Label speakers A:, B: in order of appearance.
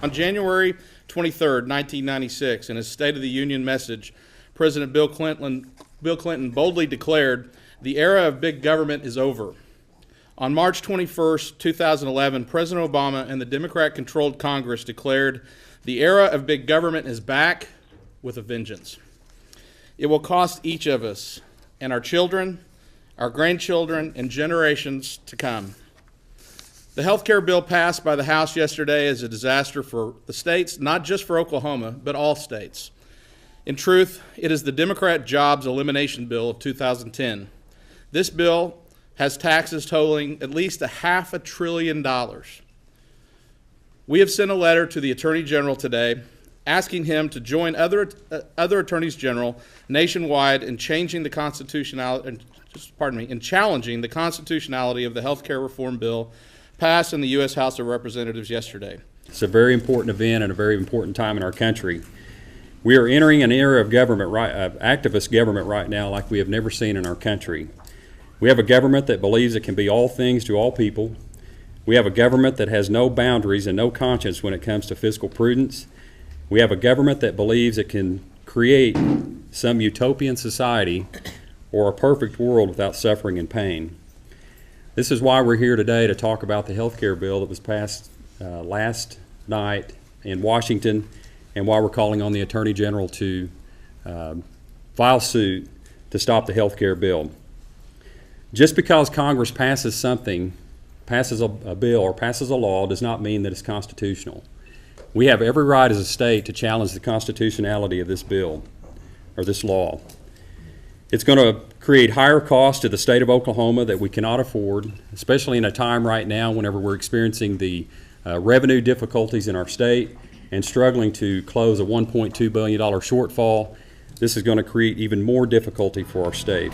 A: On January 23, 1996, in his State of the Union message, President Bill Clinton boldly declared, "The era of big government is over." On March 21, 2011, President Obama and the Democrat-controlled Congress declared, "The era of big government is back with a vengeance." It will cost each of us and our children, our grandchildren, and generations to come. The health care bill passed by the House yesterday is a disaster for the states, not just for Oklahoma, but all states. In truth, it is the Democrat jobs elimination bill of 2010. This bill has taxes totaling at least $500 billion. We have sent a letter to the Attorney General today asking him to join other attorneys general nationwide in changing the in challenging the constitutionality of the health care reform bill passed in the U.S. House of Representatives yesterday.
B: It's a very important event and a very important time in our country. We are entering an era of activist government right now like we have never seen in our country. We have a government that believes it can be all things to all people. We have a government that has no boundaries and no conscience when it comes to fiscal prudence. We have a government that believes it can create some utopian society or a perfect world without suffering and pain. This is why we're here today to talk about the health care bill that was passed last night in Washington, and why we're calling on the Attorney General to file suit to stop the health care bill. Just because Congress passes a bill or passes a law does not mean that it's constitutional. We have every right as a state to challenge the constitutionality of this bill or this law. It's going to create higher costs to the state of Oklahoma that we cannot afford, especially in a time right now whenever we're experiencing the revenue difficulties in our state and struggling to close a $1.2 billion shortfall. This is going to create even more difficulty for our state.